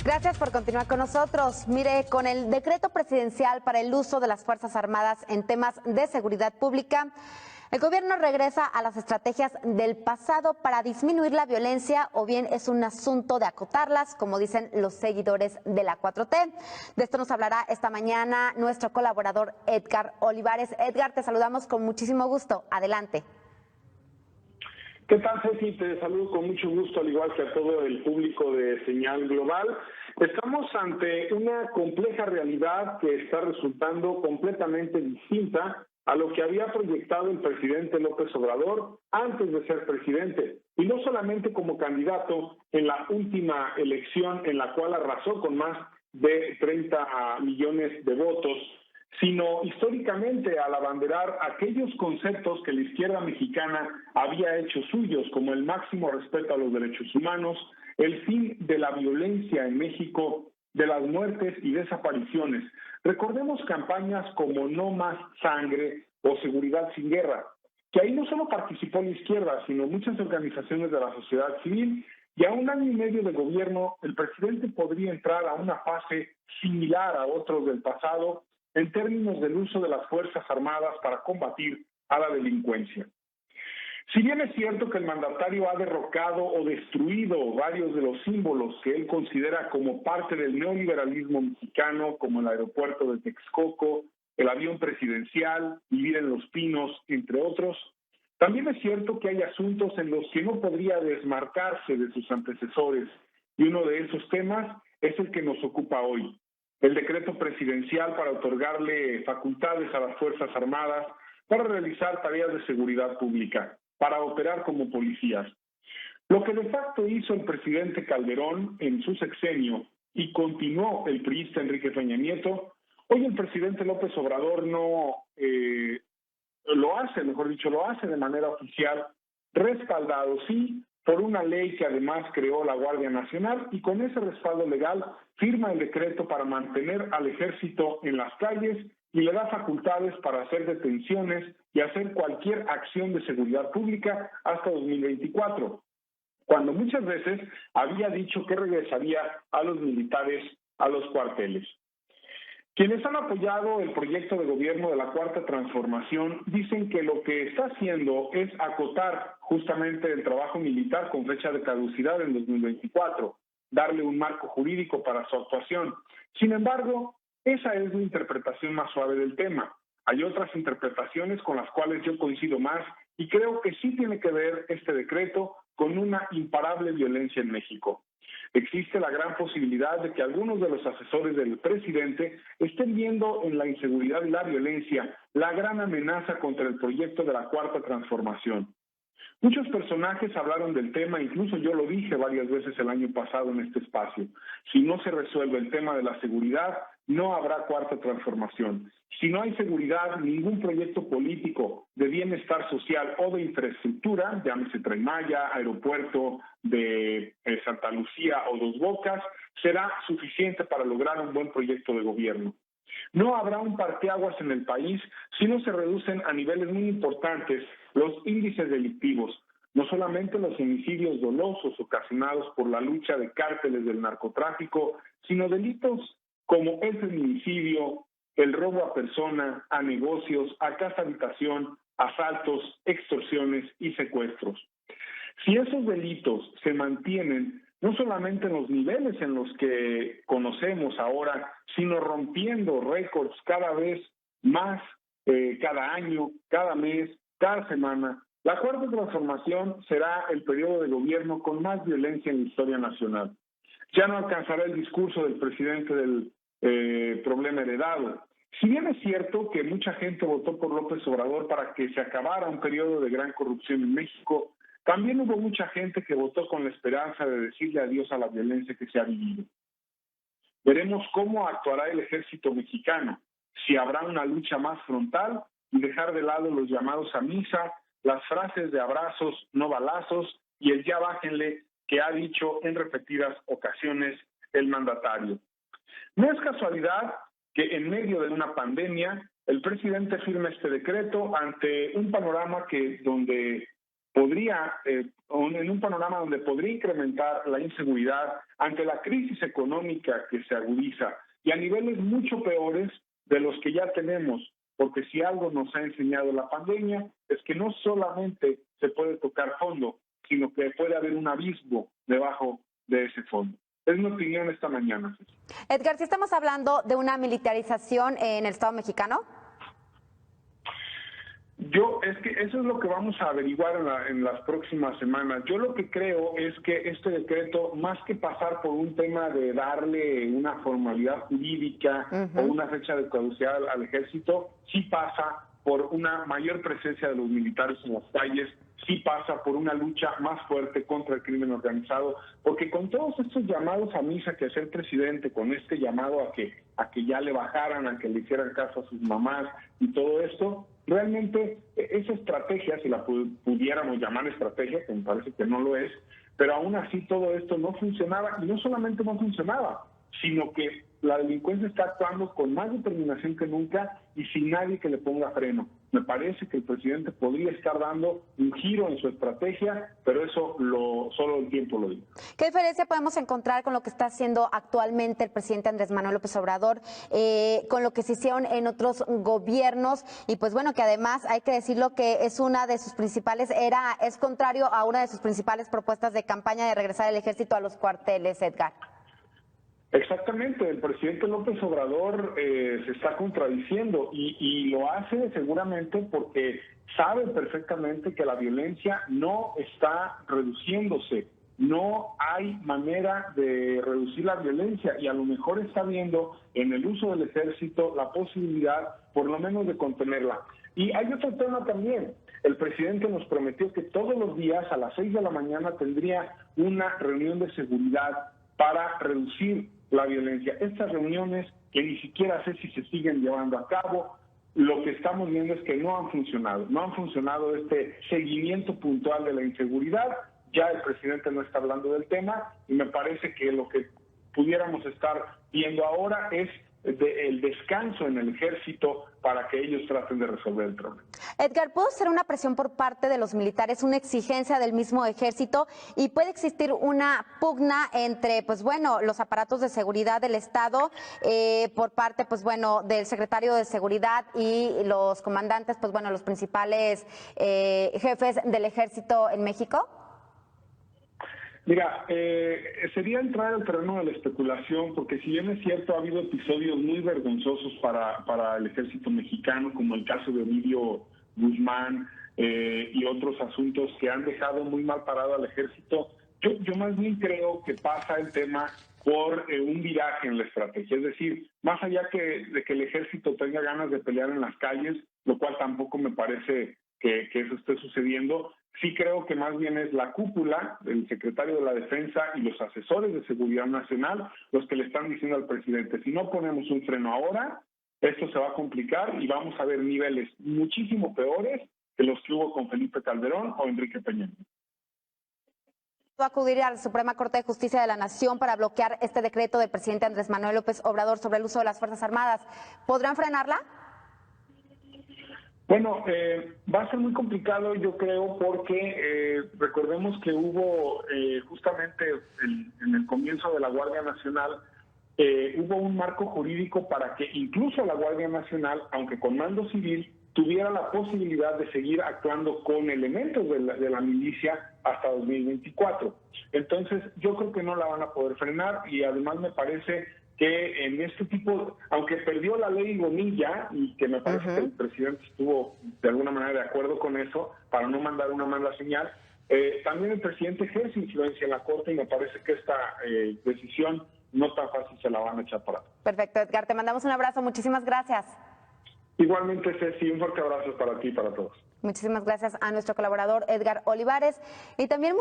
Gracias por continuar con nosotros. Mire, con el decreto presidencial para el uso de las Fuerzas Armadas en temas de seguridad pública, el gobierno regresa a las estrategias del pasado para disminuir la violencia, o bien es un asunto de acotarlas, como dicen los seguidores de la 4T. De esto nos hablará esta mañana nuestro colaborador Edgar Olivares. Edgar, te saludamos con muchísimo gusto. Adelante. ¿Qué tal, Ceci? Te saludo con mucho gusto, al igual que a todo el público de Señal Global. Estamos ante una compleja realidad que está resultando completamente distinta a lo que había proyectado el presidente López Obrador antes de ser presidente, y no solamente como candidato en la última elección en la cual arrasó con más de 30 millones de votos, sino históricamente al abanderar aquellos conceptos que la izquierda mexicana había hecho suyos, como el máximo respeto a los derechos humanos, el fin de la violencia en México, de las muertes y desapariciones. Recordemos campañas como No Más Sangre o Seguridad sin Guerra, que ahí no solo participó la izquierda, sino muchas organizaciones de la sociedad civil, y a un año y medio de gobierno, el presidente podría entrar a una fase similar a otros del pasado, en términos del uso de las Fuerzas Armadas para combatir a la delincuencia. Si bien es cierto que el mandatario ha derrocado o destruido varios de los símbolos que él considera como parte del neoliberalismo mexicano, como el aeropuerto de Texcoco, el avión presidencial, Vivir en Los Pinos, entre otros, también es cierto que hay asuntos en los que no podría desmarcarse de sus antecesores, y uno de esos temas es el que nos ocupa hoy: el decreto presidencial para otorgarle facultades a las Fuerzas Armadas para realizar tareas de seguridad pública, para operar como policías. Lo que de facto hizo el presidente Calderón en su sexenio y continuó el priista Enrique Peña Nieto, hoy el presidente López Obrador lo hace de manera oficial, respaldado, sí, por una ley que además creó la Guardia Nacional, y con ese respaldo legal firma el decreto para mantener al ejército en las calles y le da facultades para hacer detenciones y hacer cualquier acción de seguridad pública hasta 2024, cuando muchas veces había dicho que regresaría a los militares a los cuarteles. Quienes han apoyado el proyecto de gobierno de la Cuarta Transformación dicen que lo que está haciendo es acotar justamente el trabajo militar con fecha de caducidad en 2024, darle un marco jurídico para su actuación. Sin embargo, esa es la interpretación más suave del tema. Hay otras interpretaciones con las cuales yo coincido más, y creo que sí tiene que ver este decreto con una imparable violencia en México. Existe la gran posibilidad de que algunos de los asesores del presidente estén viendo en la inseguridad y la violencia la gran amenaza contra el proyecto de la Cuarta Transformación. Muchos personajes hablaron del tema, incluso yo lo dije varias veces el año pasado en este espacio. Si no se resuelve el tema de la seguridad, no habrá Cuarta Transformación. Si no hay seguridad, ningún proyecto político de bienestar social o de infraestructura, llámese Tren Maya, aeropuerto de Santa Lucía o Dos Bocas, será suficiente para lograr un buen proyecto de gobierno. No habrá un parteaguas en el país si no se reducen a niveles muy importantes los índices delictivos, no solamente los homicidios dolosos ocasionados por la lucha de cárteles del narcotráfico, sino delitos como el feminicidio, el robo a persona, a negocios, a casa habitación, asaltos, extorsiones y secuestros. Si esos delitos se mantienen no solamente en los niveles en los que conocemos ahora, sino rompiendo récords cada vez más, cada año, cada mes, cada semana, la Cuarta Transformación será el periodo de gobierno con más violencia en la historia nacional. Ya no alcanzará el discurso del presidente del problema heredado. Si bien es cierto que mucha gente votó por López Obrador para que se acabara un periodo de gran corrupción en México, también hubo mucha gente que votó con la esperanza de decirle adiós a la violencia que se ha vivido. Veremos cómo actuará el ejército mexicano, si habrá una lucha más frontal y dejar de lado los llamados a misa, las frases de abrazos, no balazos, y el ya bájenle que ha dicho en repetidas ocasiones el mandatario. No es casualidad que en medio de una pandemia el presidente firme este decreto ante un panorama donde podría, en un panorama donde podría incrementar la inseguridad ante la crisis económica que se agudiza y a niveles mucho peores de los que ya tenemos, porque si algo nos ha enseñado la pandemia es que no solamente se puede tocar fondo, sino que puede haber un abismo debajo de ese fondo. Es mi opinión esta mañana. Edgar, si estamos hablando de una militarización en el Estado mexicano. Es que eso es lo que vamos a averiguar en las próximas semanas. Yo lo que creo es que este decreto, más que pasar por un tema de darle una formalidad jurídica o una fecha de caducidad al ejército, sí pasa por una mayor presencia de los militares en las calles, sí pasa por una lucha más fuerte contra el crimen organizado, porque con todos estos llamados a misa que hacía el presidente, con este llamado a que ya le bajaran, a que le hicieran caso a sus mamás y todo esto, realmente esa estrategia, si la pudiéramos llamar estrategia, que me parece que no lo es, pero aún así todo esto no funcionaba, y no solamente no funcionaba, sino que la delincuencia está actuando con más determinación que nunca y sin nadie que le ponga freno. Me parece que el presidente podría estar dando un giro en su estrategia, pero eso solo el tiempo lo dice. ¿Qué diferencia podemos encontrar con lo que está haciendo actualmente el presidente Andrés Manuel López Obrador, con lo que se hicieron en otros gobiernos? Y pues bueno, que además hay que decirlo que es una de sus principales, es contrario a una de sus principales propuestas de campaña de regresar el ejército a los cuarteles, Edgar. Exactamente, el presidente López Obrador se está contradiciendo y lo hace seguramente porque sabe perfectamente que la violencia no está reduciéndose, no hay manera de reducir la violencia y a lo mejor está viendo en el uso del ejército la posibilidad por lo menos de contenerla. Y hay otro tema también. El presidente nos prometió que todos los días a las 6 de la mañana tendría una reunión de seguridad para reducir la violencia. Estas reuniones, que ni siquiera sé si se siguen llevando a cabo, lo que estamos viendo es que no han funcionado este seguimiento puntual de la inseguridad. Ya el presidente no está hablando del tema y me parece que lo que pudiéramos estar viendo ahora es el descanso en el ejército para que ellos traten de resolver el problema. Edgar, ¿puede ser una presión por parte de los militares, una exigencia del mismo ejército y puede existir una pugna entre, pues bueno, los aparatos de seguridad del Estado por parte, pues bueno, del secretario de Seguridad y los comandantes, pues bueno, los principales jefes del ejército en México? Mira, sería entrar al terreno de la especulación, porque si bien es cierto, ha habido episodios muy vergonzosos para el ejército mexicano, como el caso de Ovidio Guzmán y otros asuntos que han dejado muy mal parado al ejército, yo más bien creo que pasa el tema por un viraje en la estrategia. Es decir, más allá de que el ejército tenga ganas de pelear en las calles, lo cual tampoco me parece que eso esté sucediendo, sí creo que más bien es la cúpula, el secretario de la Defensa y los asesores de Seguridad Nacional los que le están diciendo al presidente, si no ponemos un freno ahora, esto se va a complicar y vamos a ver niveles muchísimo peores que los que hubo con Felipe Calderón o Enrique Peña Nieto. Va a acudir a la Suprema Corte de Justicia de la Nación para bloquear este decreto del presidente Andrés Manuel López Obrador sobre el uso de las Fuerzas Armadas. ¿Podrán frenarla? Bueno, va a ser muy complicado, yo creo, porque recordemos que hubo justamente en el comienzo de la Guardia Nacional, hubo un marco jurídico para que incluso la Guardia Nacional, aunque con mando civil, tuviera la posibilidad de seguir actuando con elementos de la milicia hasta 2024. Entonces, yo creo que no la van a poder frenar y además me parece que en este tipo, aunque perdió la ley Bonilla, y que me parece que el presidente estuvo de alguna manera de acuerdo con eso, para no mandar una mala señal, también el presidente ejerce influencia en la Corte y me parece que esta decisión no tan fácil se la van a echar para atrás. Perfecto, Edgar, te mandamos un abrazo, muchísimas gracias. Igualmente, Ceci, un fuerte abrazo para ti y para todos. Muchísimas gracias a nuestro colaborador Edgar Olivares y también